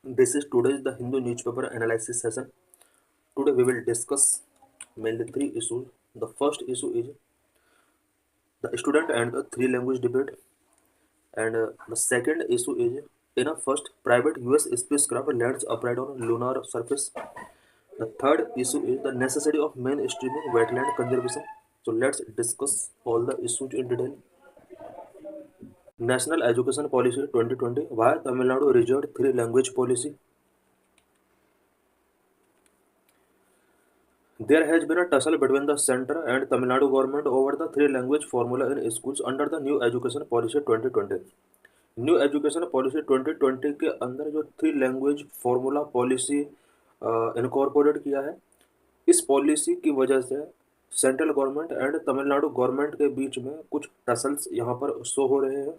This is today's the Hindu newspaper analysis session. Today we will discuss mainly three issues. The first issue is the student and the three language debate, and the second issue is in a first private US spacecraft lands upright on lunar surface. The third issue is the necessity of mainstreaming wetland conservation. So let's discuss all the issues in detail. National Education Policy 2020. Why Tamil Nadu reserved three language policy? There has been a tussle between the centre and Tamil Nadu government over the three language formula in schools under the New Education Policy 2020. New education policy 2020 के अंदर जो three language formula policy incorporate किया है, इस policy की वजह से central government and Tamil Nadu government के बीच में कुछ टसल्स यहाँ पर शो हो रहे हैं.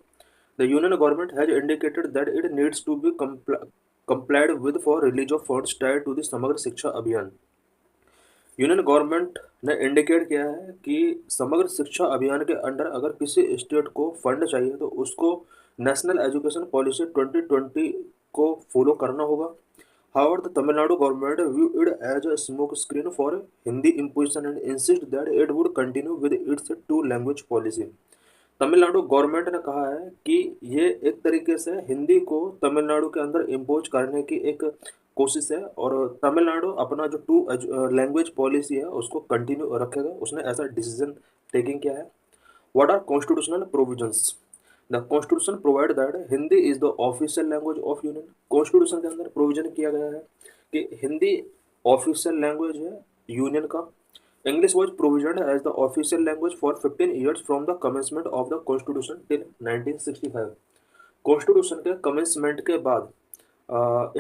The union government has indicated that it needs to be complied with for release of funds tied to the समग्र शिक्षा अभियान. यूनियन गवर्नमेंट ने इंडिकेट किया है कि समग्र शिक्षा अभियान के अंडर अगर किसी स्टेट को फंड चाहिए तो उसको नेशनल एजुकेशन पॉलिसी 2020 को फॉलो करना होगा. However, the Tamil Nadu government viewed it as a smoke screen for Hindi imposition and insist that it would continue with its two language policy. Tamil Nadu government ने कहा है कि ये एक तरीके से हिंदी को तमिलनाडु के अंदर इम्पोज करने की एक कोशिश है और तमिलनाडु अपना जो टू लैंग्वेज पॉलिसी है उसको कंटिन्यू रखेगा. उसने ऐसा डिसीजन टेकिंग किया है. What are constitutional provisions? The constitution provide that Hindi is the official language of union. Constitution के अंदर प्रोविजन किया गया है कि हिंदी ऑफिशियल लैंग्वेज है यूनियन का. English was provisioned as the official language for 15 years from the commencement of the Constitution till 1965. Constitution के commencement के बाद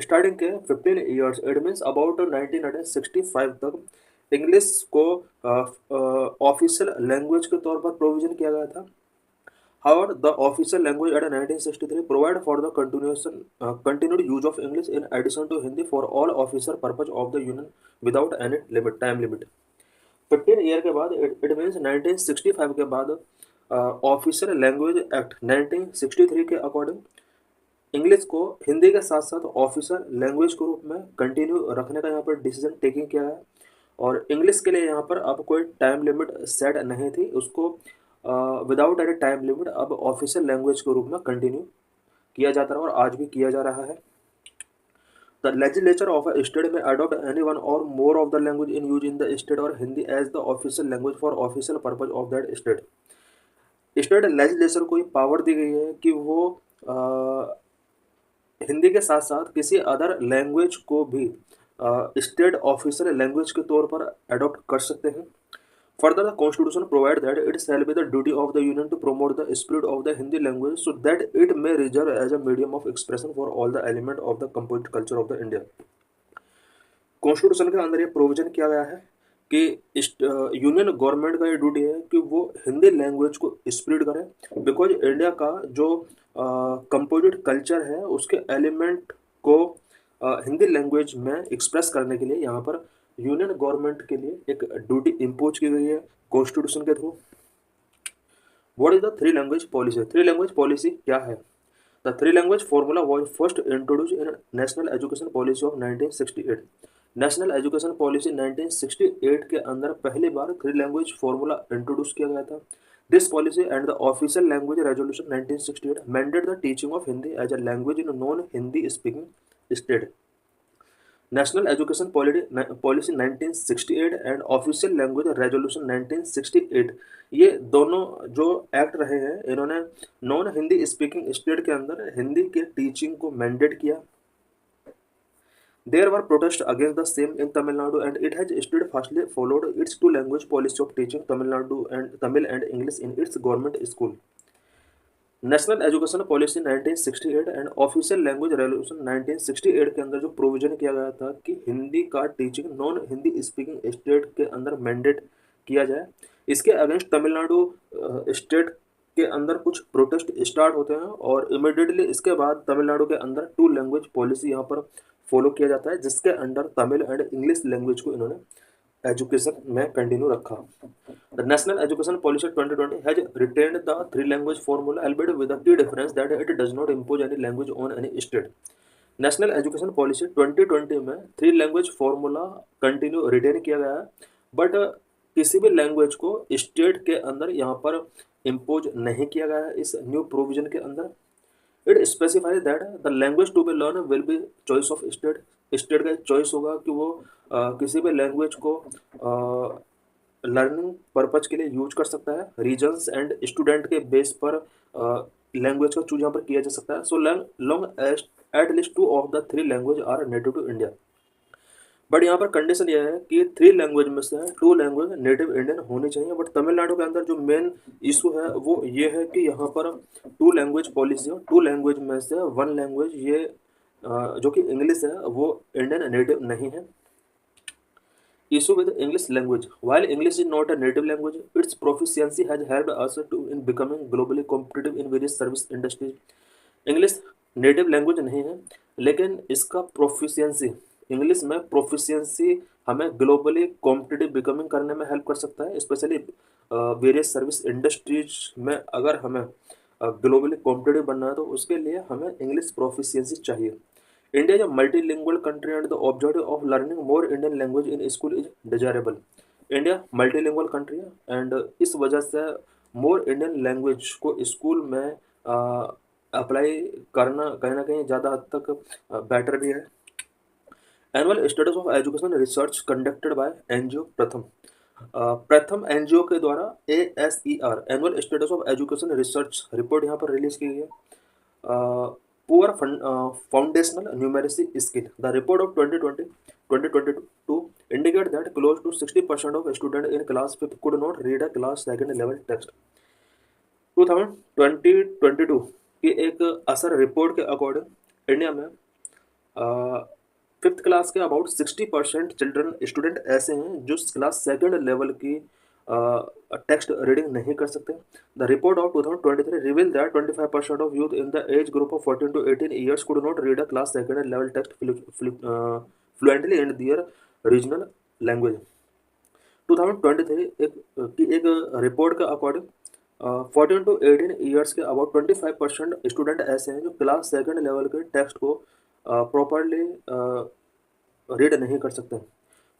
स्टार्टिंग के 15 years इट मीन्स अबाउट 1965 तक इंग्लिश को ऑफिशियल लैंग्वेज के तौर पर प्रोविजन किया गया था. However, the official language at 1963 provide for the continued use of English in addition to Hindi for all official purpose of the union without any time limit. 15 year के बाद it means 1965 के बाद official language act 1963 के according English को हिंदी के साथ साथ official language के रूप में कंटिन्यू रखने का यहाँ पर डिसीजन टेकिंग किया है. और इंग्लिश के लिए यहाँ पर अब कोई टाइम लिमिट सेट नहीं थी, उसको विदाउट एनी टाइम लिमिट अब ऑफिशियल लैंग्वेज के रूप में कंटिन्यू किया जाता रहा और आज भी किया जा रहा है. The legislature of a state may adopt any one or more of the language in use in the state or Hindi as the official language for official purpose of that state. State legislature को ये power दी गई है कि वो हिंदी के साथ साथ किसी अदर लैंग्वेज को भी स्टेट ऑफिशियल लैंग्वेज के तौर पर अडॉप्ट कर सकते हैं. Further, the Constitution provides that it shall be the duty of the Union to promote the spirit of the Hindi language so that it may serve as a medium of expression for all the elements of the composite culture of the India. Constitution के अंदर ये provision किया गया है कि union government का ये duty है कि वो हिंदी लैंग्वेज को स्प्रेड करे बिकॉज इंडिया का जो कंपोजिट कल्चर है उसके एलिमेंट को हिंदी लैंग्वेज में एक्सप्रेस करने के लिए यहाँ पर यूनियन गवर्नमेंट के लिए एक ड्यूटी इम्पोज की गई है कॉन्स्टिट्यूशन के through. What is the three language policy? Three language policy क्या है? The three language formula was first introduce in national education policy of 1968. National education policy 1968 के अंदर पहली बार थ्री लैंग्वेज फॉर्मूला इंट्रोड्यूस किया गया था. This policy and the official language resolution 1968 mandate the teaching of Hindi as a language in non Hindi speaking state. National education policy 1968 and official language resolution 1968 ये दोनों जो एक्ट रहे हैं इन्होंने नॉन हिंदी स्पीकिंग स्टेट के अंदर हिंदी के टीचिंग को मैंडेट किया. There were protests against the same in Tamil Nadu and it has steadfastly followed its two language policy of teaching Tamil and English in its government school. National education policy 1968 and official language resolution 1968 के अंदर जो provision किया गया था कि हिंदी का teaching non Hindi speaking state के अंदर मैंडेट किया जाए, इसके अगेंस्ट तमिलनाडु स्टेट के अंदर कुछ प्रोटेस्ट स्टार्ट होते हैं और इमिडिएटली इसके बाद तमिलनाडु के अंदर टू लैंग्वेज पॉलिसी यहाँ पर फॉलो किया जाता है जिसके under Tamil and English language को इन्होंने एजुकेशन में कंटिन्यू रखा. The National Education Policy 2020 has retained the three language formula albeit with the key difference that it does not impose any language on any state. National education policy 2020 में three language formula continue retain किया गया है, but किसी भी language को state के अंदर यहाँ पर इम्पोज नहीं किया गया है इस न्यू प्रोविजन के अंदर। It specifies that the language to be learn will be choice of state. State का चॉइस होगा कि वो किसी भी लैंग्वेज को लर्निंग पर्पज के लिए यूज कर सकता है। रीजन्स एंड स्टूडेंट के बेस पर लैंग्वेज का चूज यहाँ पर किया जा सकता है। So long at least two of the three language are native to India. But यहाँ पर कंडीशन यह है कि थ्री लैंग्वेज में से टू लैंग्वेज नेटिव इंडियन होनी चाहिए। बट तमिलनाडु के अंदर जो मेन इशू है वो ये है कि यहाँ पर टू लैंग्वेज पॉलिसी है। टू लैंग्वेज में से वन लैंग्वेज ये जो कि इंग्लिश है वो इंडियन नेटिव नहीं है। Issue with English language. While English is not a native language, its proficiency has helped us to in becoming globally competitive in various service industries. English native language नहीं है, लेकिन इसका proficiency, English में proficiency हमें globally competitive becoming करने में help कर सकता है। स्पेशली वेरियस सर्विस इंडस्ट्रीज में अगर हमें ग्लोबली कॉम्पिटिटिव बनना है तो उसके लिए हमें इंग्लिश प्रोफिशिएंसी चाहिए। India is a multilingual country and the objective of learning more Indian language in school is desirable. India multilingual country है एंड इस वजह से मोर इंडियन लैंग्वेज को स्कूल में अप्लाई करना कहीं ना कहीं ज़्यादा हद तक बेटर भी है। Annual status of education research conducted by NGO प्रथम। प्रथम एनजीओ के द्वारा ASER annual status of education research report यहाँ पर रिलीज की गई है। Poor foundational numeracy skill. The report of 2020-2022 indicate that close to 60% of students in class 5th could not read a class second level text. 2020-22 की एक ASER report के according India में fifth class के अबाउट 60% चिल्ड्रन स्टूडेंट ऐसे हैं जो class second level की text reading नहीं कर सकते। The report of 2023 reveal that 25% of youth in the age group of 14 to 18 years could not read a class second level text fluently in their regional language. 2023 एक report के according 14 to 18 years के about 25% student ऐसे हैं जो class second level के text को properly read नहीं कर सकते।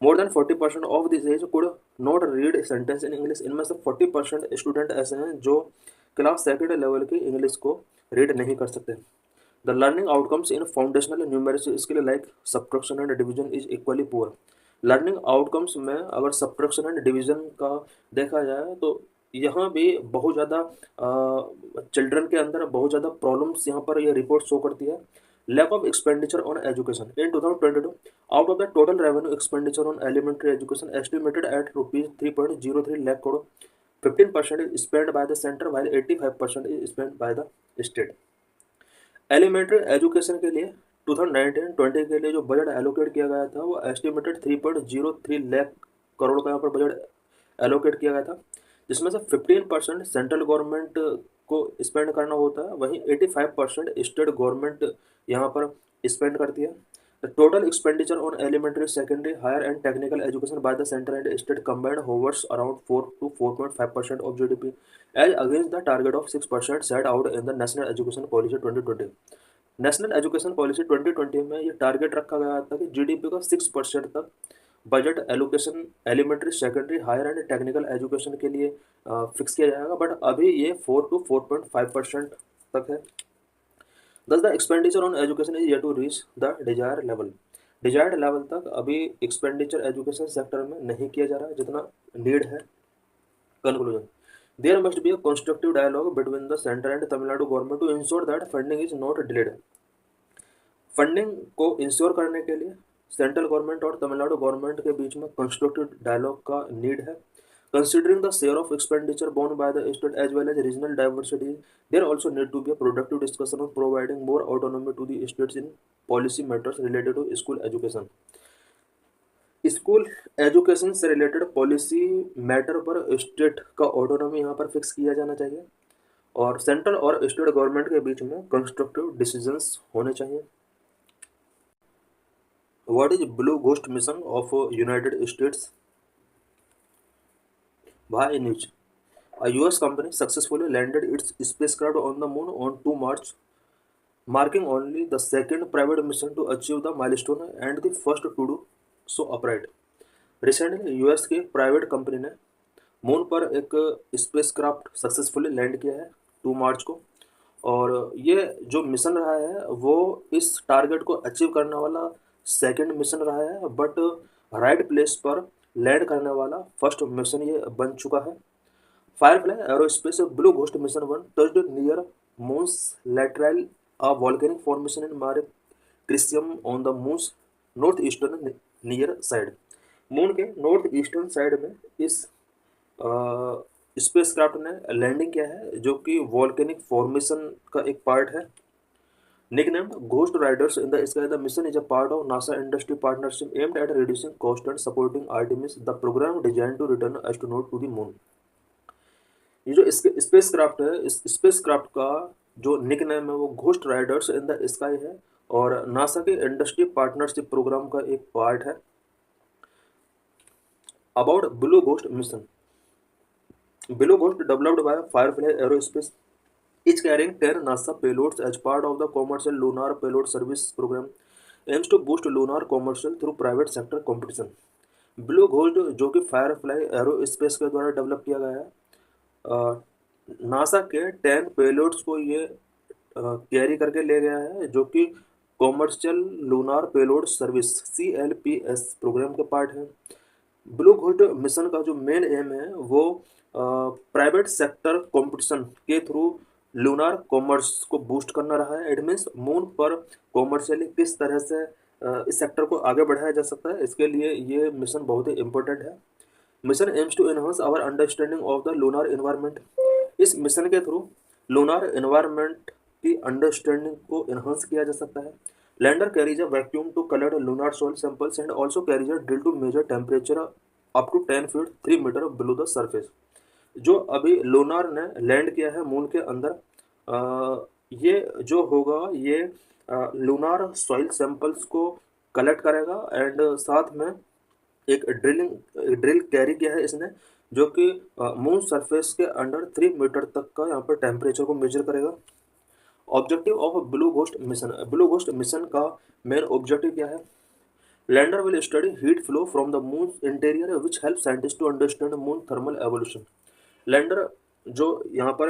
More than 40% of this age could not read sentence in English. इनमें से 40% स्टूडेंट ऐसे हैं जो क्लास सेकेंड लेवल की इंग्लिश को रीड नहीं कर सकते। The learning outcomes in foundational numeracy skill like subtraction and division is equally poor. Learning outcomes में अगर सब्ट्रैक्शन एंड डिवीजन का देखा जाए तो यहाँ भी बहुत ज़्यादा चिल्ड्रन के अंदर बहुत ज़्यादा प्रॉब्लम्स यहाँ पर यह रिपोर्ट शो करती है। Lack of expenditure on education in 2022, out of the total revenue expenditure on elementary education estimated at rupees 3.03 lakh crore, 15% is spent by the center while 85% is spent by the state. Elementary education के लिए 2019-20 के लिए जो budget allocate किया गया था वो estimated 3.03 lakh crore का यहाँ पर बजट एलोकेट किया गया था, जिसमें से 15% सेंट्रल गवर्नमेंट को स्पेंड करना होता है, वहीं 85% स्टेट गवर्नमेंट यहाँ पर स्पेंड करती है। The total expenditure on elementary secondary higher and technical education by the centre and state combined hovers around 4 to 4.5% of GDP as against the target of 6% set out in the national education policy 2020। National education policy 2020 में ये target रखा गया था कि GDP का 6% तक budget allocation elementary secondary higher and technical education के लिए फिक्स किया जाएगा, बट अभी ये 4 to 4.5% तक है। Thus the expenditure on education is yet to reach the desired level. Desired level तक अभी एक्सपेंडिचर एजुकेशन सेक्टर में नहीं किया जा रहा है जितना नीड है। Conclusion, there must be a constructive dialogue between the centre and Tamil Nadu government to ensure that funding is not delayed. Funding को इंश्योर करने के लिए सेंट्रल गवर्नमेंट और तमिलनाडु गवर्नमेंट के बीच में कंस्ट्रक्टिव डायलॉग का नीड है। Considering the share of expenditure borne by the state as well as regional diversity, there also need to be a productive discussion on providing more autonomy to the states in policy matters related to school education. School education से related policy matter पर state का autonomy यहाँ पर fix किया जाना चाहिए और central और स्टेट गवर्नमेंट के बीच में कंस्ट्रक्टिव डिसीजंस होने चाहिए। What is blue Ghost mission of United states? Bharat News. A US company successfully landed its spacecraft on the moon on 2 March marking only the second private mission to achieve the milestone and the first to do so upright. Recently US की private company ने moon पर एक spacecraft successfully land किया है 2 मार्च को। और ये जो मिशन रहा है वो इस टारगेट को अचीव करने वाला सेकंड मिशन रहा है, बट राइट प्लेस पर लैंड करने वाला फर्स्ट मिशन ये बन चुका है। Firefly aerospace blue Ghost mission 1 touched near Mons Lateral, a volcanic formation in Mare Crisium on the Moon's northeastern near side। Moon के नॉर्थ ईस्टर्न साइड में इस स्पेसक्राफ्ट ने लैंडिंग किया है, जो कि वॉल्केनिक फॉर्मेशन का एक पार्ट है। Nicknamed Ghost Riders in the Sky, the mission is a part of NASA industry partnership aimed at reducing cost and supporting Artemis, the program designed to return astronaut to the moon। ये जो space craft है, इस space craft का जो nickname है वो ghost Riders in the sky है और नासा के इंडस्ट्री पार्टनरशिप प्रोग्राम का एक पार्ट है। About blue Ghost mission, Blue ghost developed by Firefly aerospace is carrying 10 NASA payloads as part of the commercial lunar payload service program, aims to boost lunar commercial through private sector competition। Blue ghost जो कि Firefly aerospace के द्वारा develop किया गया है, NASA के 10 payloads को ये कैरी करके ले गया है, जो कि commercial lunar payload service CLPS programme के पार्ट है। ब्लू घोस्ट मिशन का जो मेन एम है वो प्राइवेट सेक्टर कंपटीशन के थ्रू लूनार कॉमर्स को बूस्ट करना रहा है। इट मीन्स मून पर कॉमर्शियली किस तरह से इस सेक्टर को आगे बढ़ाया जा सकता है, इसके लिए ये मिशन बहुत ही इंपॉर्टेंट है। Mission aims to enhance our understanding of the lunar environment. इस मिशन के थ्रू लूनार इन्वायरमेंट की अंडरस्टैंडिंग को एनहांस किया जा सकता है। Lander carries a vacuum to collect lunar soil samples and also carries a drill to measure temperature up to 10 feet 3 metre below the surface. जो अभी लूनार ने लैंड किया है मून के अंदर, ये जो होगा ये लूनार सॉइल सैंपल्स को कलेक्ट करेगा एंड साथ में एक ड्रिल कैरी किया है इसने, जो कि मून सरफेस के अंडर 3 मीटर तक का यहाँ पर टेम्परेचर को मेजर करेगा। Objective of Blue Ghost mission, Blue Ghost mission का मेन ऑब्जेक्टिव क्या है? Lander will study heat flow from the moon interior which help scientist to understand moon thermal evolution. Lander जो यहाँ पर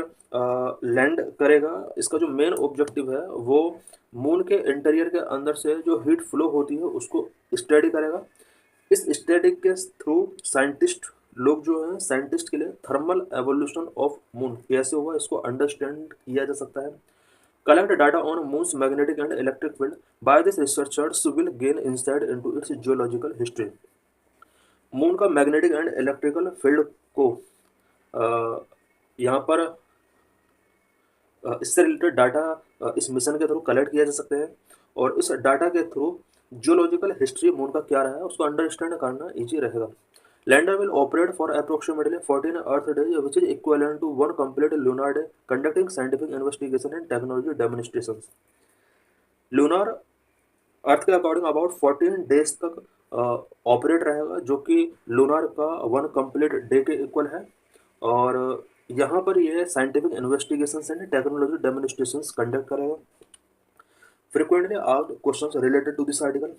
लैंड करेगा, इसका जो मेन ऑब्जेक्टिव है वो मून के इंटीरियर के अंदर से जो हीट फ्लो होती है उसको स्टडी करेगा। इस स्टडी के थ्रू साइंटिस्ट लोग जो हैं, साइंटिस्ट के लिए थर्मल एवोल्यूशन ऑफ मून कैसे हुआ इसको अंडरस्टैंड किया जा सकता है। Collect data on moon's magnetic and electric field, by this researchers will gain insight into its geological history. Moon का मैग्नेटिक एंड इलेक्ट्रिकल फील्ड को यहाँ पर इससे रिलेटेड डाटा इस मिशन के थ्रू कलेक्ट किया जा सकते हैं और इस डाटा के थ्रू जियोलॉजिकल हिस्ट्री मून का क्या रहा है उसको अंडरस्टैंड करना ईजी रहेगा। Lander will operate for approximately 14 earth days which is equivalent to 1 complete lunar day, conducting scientific investigation and technology demonstration. Lunar earth के अकॉर्डिंग अबाउट 14 डेज तक operate रहेगा, जो कि लूनार का 1 कंप्लीट डे के equal है। और यहाँ पर ये scientific investigation and technology demonstration conduct करेगा। Frequently asked questions related to this article: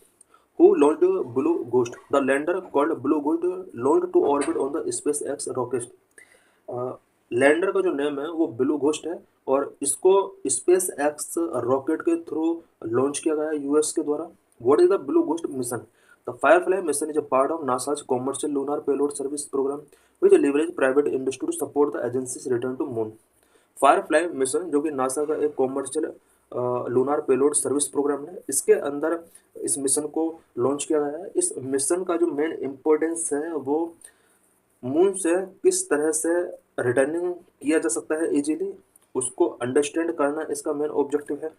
Who launched Blue Ghost? The lander called Blue Ghost launched to orbit on the SpaceX rocket। Lander का जो name है वो blue ghost है और इसको SpaceX rocket के through launch किया गया है यूएस के द्वारा। What is the Blue Ghost mission? The Firefly mission is a part of NASA's commercial lunar payload service programme which leverage private industry to support the agency's return to moon. Firefly mission जो कि NASA का एक commercial lunar payload service programme है, इसके अंदर इस mission को launch किया गया है। इस मिशन का जो मेन इम्पोर्टेंस है वो मून से किस तरह से रिटर्निंग किया जा सकता है इजीली, उसको अंडरस्टैंड करना इसका मेन ऑब्जेक्टिव है।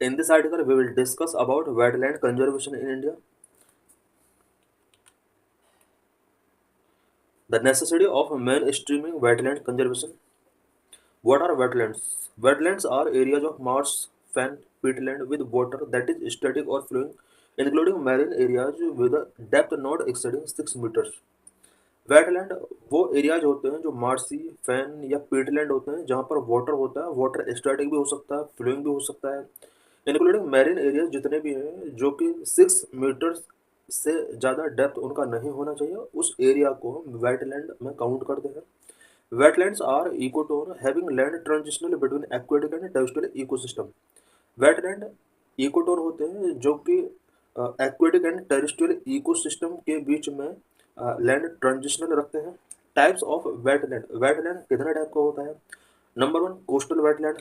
In this article we will discuss about wetland conservation in India, the necessity of mainstreaming wetland conservation. What are wetlands? Wetlands are areas of marsh, fen, peatland with water that is static or flowing, including marine areas with a depth not exceeding 6 meters. Wetland वो areas होते हैं जो Marcy, fan या Peatland होते हैं जहाँ पर water होता है, वाटर स्टैटिक भी हो सकता है, फ्लोइंग भी हो सकता है, इंक्लूडिंग मैरीन एरियाज जितने भी हैं जो कि 6 मीटर से ज़्यादा डेप्थ उनका नहीं होना चाहिए, उस एरिया को हम वेटलैंड में काउंट करते हैं। Wetlands are ecotone having land transitional between aquatic and terrestrial ecosystem. Wetland ecotone होते हैं जो कि एक्वेटिक एंड टेरेस्ट्रियल इकोसिस्टम के बीच में लैंड ट्रांजिशनल रखते हैं। टाइप्स ऑफ वेटलैंड, वेटलैंड कितने टाइप का होता है? Number 1 coastal wetland,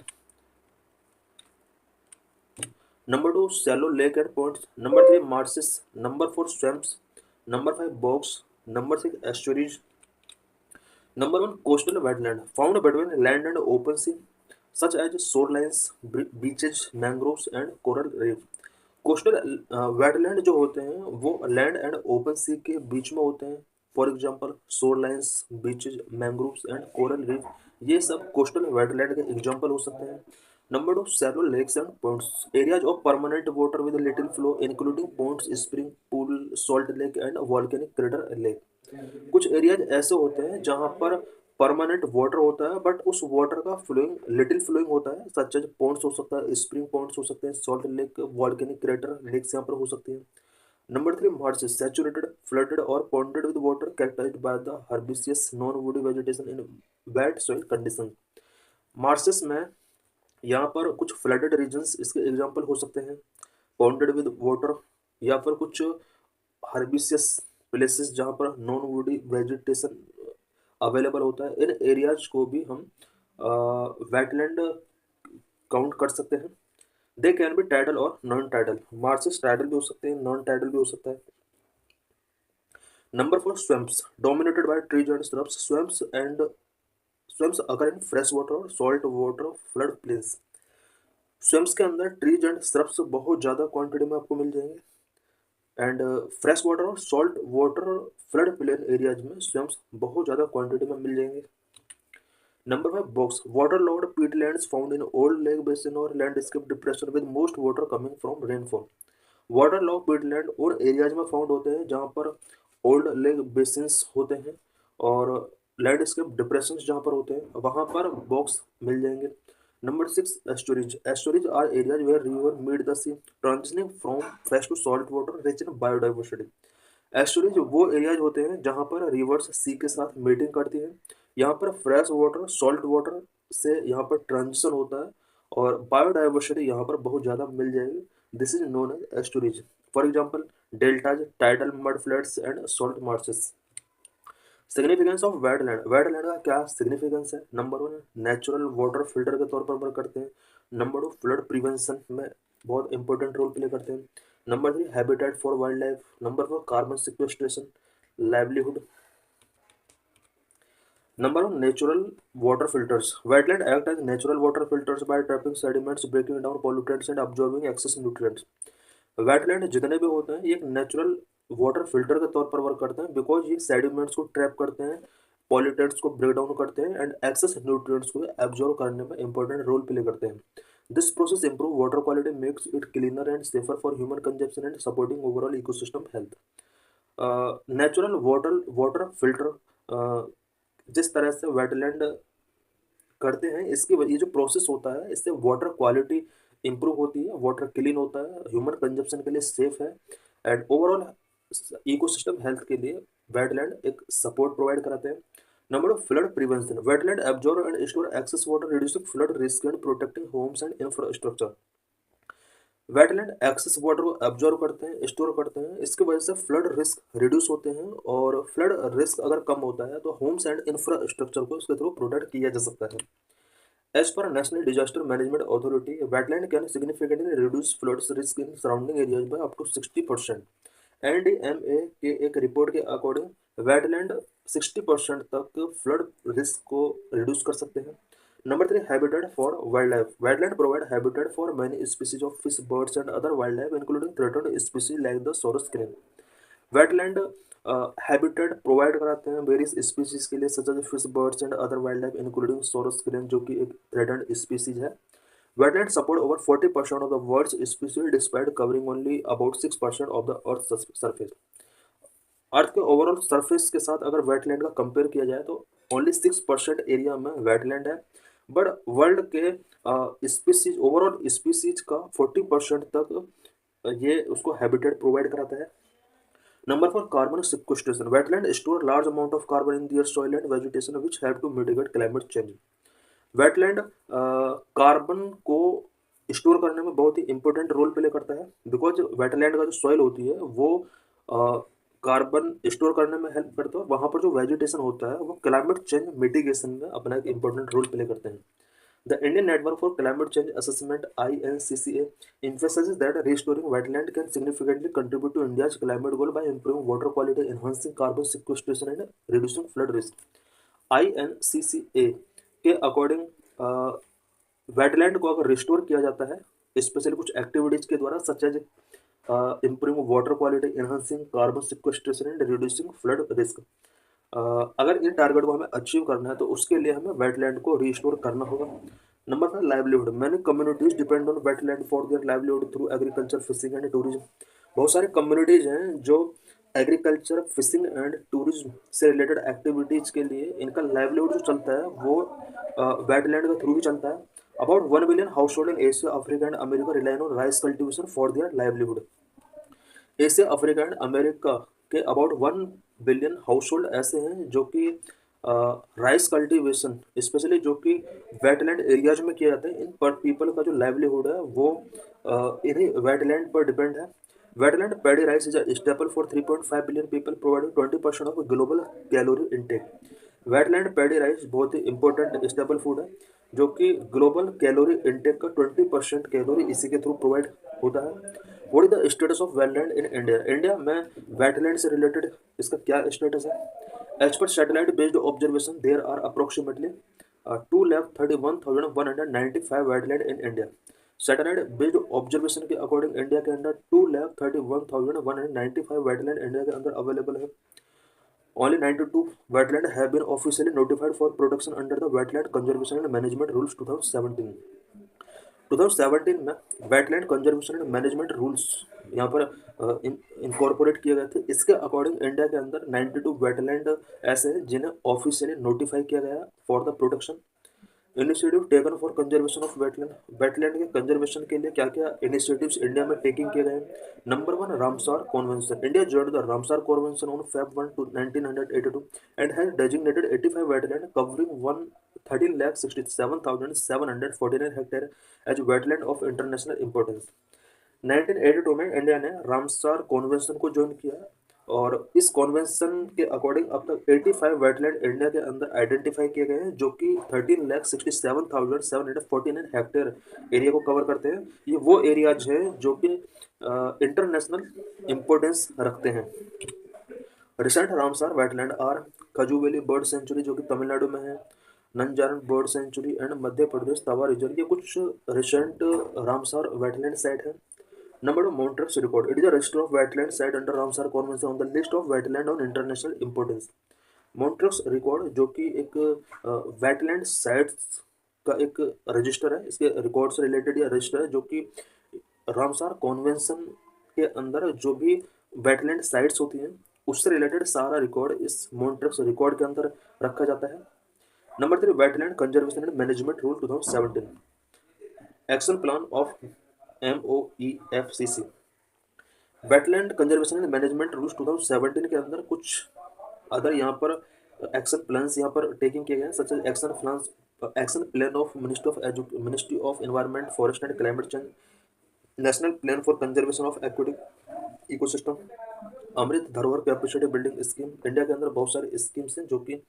number 2 shallow lake and points, number 3 marshes, number 4 swamps, number 5 bogs, number 6 estuaries. Number 1 coastal wetland found between land and open sea such as shorelines, beaches, mangroves and coral reef. Coastal wetland जो होते हैं वो land and open सी के बीच में होते हैं। For example shorelines, beaches, mangroves and coral reef, ये सब कोस्टल वेटलैंड के एग्जांपल हो सकते हैं। Number 2 shallow lakes and ponds, areas of permanent water with little flow including ponds, spring pool, salt lake and volcanic crater lake. कुछ areas ऐसे होते हैं जहाँ पर परमानेंट वाटर होता है बट उस वाटर का फ्लोइंग लिटिल फ्लोइंग होता है, सच एज पॉन्ड्स हो सकता है, स्प्रिंग पॉन्ड्स हो सकते हैं, salt lake, volcanic crater lakes यहाँ पर हो सकती हैं। नंबर 3 मार्सेस सैचुरेटेड, फ्लडेड और ponded with water characterized by the herbaceous non woody vegetation in wet soil condition. Marshes में यहाँ पर कुछ फ्लडेड रीजन्स इसके एग्जाम्पल हो सकते हैं, पॉन्डेड विद वाटर, या फिर कुछ हर्बिसियस प्लेसेस जहाँ पर नॉन वुडी वेजिटेशन अवेलेबल होता है। इन एरियाज को भी हम वेटलैंड काउंट कर सकते हैं। दे कैन बी टाइडल और नॉन टाइडल, मार्सेस टाइडल भी हो सकते हैं, नॉन टाइडल भी हो सकता है। Number 4 swamps dominated by trees and shrubs, swamps अगर इन फ्रेश वाटर और salt water flood plains. Swamps के अंदर ट्रीज एंड श्रब्स बहुत ज़्यादा क्वांटिटी में आपको मिल जाएंगे, एंड फ्रेश वाटर और salt water flood plain areas में स्वैम्प्स बहुत ज़्यादा क्वांटिटी में मिल जाएंगे। Number 5 box waterlogged peatlands found in old lake basin or landscape depression with most water coming from rainfall. waterlogged peatland उन एरियाज में found होते हैं जहाँ पर ओल्ड लेक बेसिन्स होते हैं और लैंडस्केप डिप्रेशन जहाँ पर होते हैं वहाँ पर बॉक्स मिल जाएंगे। Number 6 estuaries, estuaries are areas where river meet the sea transitioning from fresh to salt water rich in biodiversity. Estuaries वो एरियाज होते हैं जहाँ पर रिवर्स सी के साथ मीटिंग करती हैं, यहाँ पर फ्रेश वाटर सॉल्ट वाटर से यहाँ पर ट्रांजिशन होता है और बायोडाइवर्सिटी यहाँ पर बहुत ज़्यादा मिल जाएगी। This is known as estuaries. For example deltas, tidal mud flats and salt marshes. Significance of wetland, wetland का क्या सिग्निफिकेंस है? नंबर 1 नेचुरल वाटर फिल्टर के तौर पर वर्क करते हैं। नंबर 2 फ्लड प्रिवेंशन में बहुत इंपॉर्टेंट रोल प्ले करते हैं। Number 3 habitat for wildlife. Number 4 carbon sequestration, livelihood. Number 1 natural water filters, wetland act as natural water filters by trapping sediments, breaking down pollutants and absorbing excess nutrients. Wetland जितने भी होते हैं ये एक natural water filter के तौर पर work करते हैं बिकॉज ये सेडिमेंट्स को ट्रैप करते हैं, पॉल्यूटेंट्स को ब्रेक डाउन करते हैं एंड एक्सेस न्यूट्रिएंट्स को एब्जॉर्ब करने में इंपॉर्टेंट रोल प्ले करते हैं। This process improve water quality, makes it cleaner and safer for human consumption and supporting overall ecosystem health. Natural water water filter जिस तरह से वेटलैंड करते हैं इसकी ये जो प्रोसेस होता है इससे वाटर क्वालिटी इंप्रूव होती है, वाटर क्लीन होता है, ह्यूमन कंजप्शन के लिए सेफ है एंड ओवरऑल इकोसिस्टम हेल्थ के लिए वेटलैंड एक सपोर्ट प्रोवाइड कराते हैं। Number 2 flood prevention, wetland absorb and store excess water reducing flood risk and protecting homes and infrastructure. Wetland excess water को एब्जॉर्ब करते हैं, स्टोर करते हैं, इसकी वजह से फ्लड रिस्क रिड्यूस होते हैं और फ्लड रिस्क अगर कम होता है तो होम्स एंड इंफ्रास्ट्रक्चर को इसके थ्रू प्रोटेक्ट किया जा सकता है। As per National Disaster Management Authority, wetland can significantly reduce floods risk in surrounding areas by up to 60%. NDMA के एक रिपोर्ट के अकॉर्डिंग वेटलैंड 60% तक फ्लड रिस्क को रिड्यूस कर सकते हैं। Number 3 habitat for wildlife, wetland provide habitat for many species of fish, birds and other wildlife including threatened species like the sarus crane. Wetland habitat provide कराते हैं various species के लिए such as fish, birds and other wildlife including sarus crane जो कि एक threatened species है। Wetland support over 40% of the world's species despite covering only about 6% of the earth surface. Earth के overall surface के साथ अगर वेटलैंड का compare किया जाए तो ओनली 6% एरिया में वेटलैंड है, बट वर्ल्ड के स्पीसीज ओवरऑल स्पीसीज का 40% तक ये उसको हैबिटेट प्रोवाइड कराता है। Number 4, carbon sequestration. Wetland store large amount of carbon in their soil and vegetation which help to mitigate climate change. Wetland carbon को स्टोर करने में बहुत ही इंपॉर्टेंट रोल प्ले करता है, बिकॉज वेटलैंड का जो सॉइल होती है वो कार्बन स्टोर करने में हेल्प करता है। वहाँ पर जो वेजिटेशन होता है वो क्लाइमेट चेंज मिटिगेशन में अपना एक इंपॉर्टेंट रोल प्ले करते हैं। The Indian Network for Climate Change Assessment (INCCA) emphasizes that restoring wetland can significantly contribute to India's climate goal by improving water quality, enhancing carbon sequestration, and reducing flood risk. INCCA के according wetland को अगर restore किया जाता है specially कुछ activities के द्वारा, such as improving water quality, enhancing carbon sequestration and reducing flood risk, अगर इन टारगेट को हमें अचीव करना है तो उसके लिए हमें वेटलैंड को रिस्टोर करना होगा। Number 5, livelihood. Many communities depend on wetland for their livelihood through agriculture, fishing and tourism. बहुत सारी कम्युनिटीज हैं जो एग्रीकल्चर, फिशिंग एंड टूरिज्म से रिलेटेड एक्टिविटीज के लिए इनका लाइवलीहुड जो चलता है वो वेटलैंड के थ्रू ही चलता है। About 1 billion household in Asia, Africa and America relying on rice cultivation for their livelihood. Asia, Africa and America के अबाउट 1 बिलियन हाउस होल्ड ऐसे हैं जो कि राइस कल्टीवेशन स्पेशली जो कि वेटलैंड एरियाज में किया जाता है, इन पर पीपल का जो लाइवलीहुड है वो इन्हीं वेटलैंड पर डिपेंड है। Wetland paddy rice is a staple for 3.5 billion people, providing 20% of global calorie intake. Wetland paddy rice बहुत ही इंपॉर्टेंट स्टेपल फूड है जो कि ग्लोबल कैलोरी इंटेक का 20% कैलोरी इसी के थ्रू प्रोवाइड होता है। What is the status of wetland in India? India में वेटलैंड से रिलेटेड इसका क्या स्टेटस है? As per satellite based observation there are approximately 2,31,195 wetland in India. Satellite based observation के अकॉर्डिंग इंडिया के अंदर 2,31,195 वेटलैंड इंडिया के अंदर अवेलेबल है। Only 92 wetland have been officially notified for protection under the Wetland Conservation and Management Rules 2017। 2017 में wetland conservation and management rules यहाँ पर incorporate किए गए थे। इसके अकॉर्डिंग इंडिया के अंदर 92 वेटलैंड ऐसे हैं जिन्हें ऑफिशियली नोटिफाई किया गया for the protection. Initiative taken for conservation of wetland. Wetland के कंजर्वेशन के लिए क्या क्या इनिशिएटिव्स इंडिया में टेकिंग किए गए? Number 1, Ramsar convention. India joined the Ramsar Convention on Feb 1 to 1982 and has designated 85 wetland covering 13,67,749 hectare as wetland of international importance। 1982 में India ने रामसार कॉन्वेंशन को ज्वाइन किया और इस कॉन्वेंशन के अकॉर्डिंग अब तक 85 वेटलैंड इंडिया के अंदर आइडेंटिफाई किए गए हैं जो कि 13,67,749 हेक्टेयर एरिया को कवर करते हैं। ये वो एरियाज हैं जो कि इंटरनेशनल इम्पोर्टेंस रखते हैं। Recent Ramsar wetland are Kazhuveli bird sanctuary जो कि तमिलनाडु में है, Nanjarayan bird sanctuary and Madhya Pradesh Tawa reserve, ये कुछ रिसेंट रामसार वेटलैंड साइट है। Number 2, Montreux Record. It is a register of wetland site under Ramsar Convention on the list of wetland on international importance। Montreux Record जो कि एक वेटलैंड साइट्स का एक register है, इसके रिकॉर्ड से रिलेटेड यह रजिस्टर है जो कि रामसार कॉन्वेंशन के अंदर जो भी वेटलैंड साइट्स होती हैं उससे रिलेटेड सारा रिकॉर्ड इस मॉन्ट्रेक्स रिकॉर्ड के अंदर रखा जाता है। Number 3, wetland conservation and management rule 2017। Action plan of MOEFCC। Wetland conservation and management rules 2017 के अंदर कुछ अदर यहाँ पर एक्शन प्लान्स यहाँ पर टेकिंग किए गए हैं, such as action plan of ministry of environment, forest and climate change, national plan for conservation of aquatic ecosystem, Amrit Dharohar capacity building scheme. India के अंदर बहुत सारी स्कीम्स हैं जो कि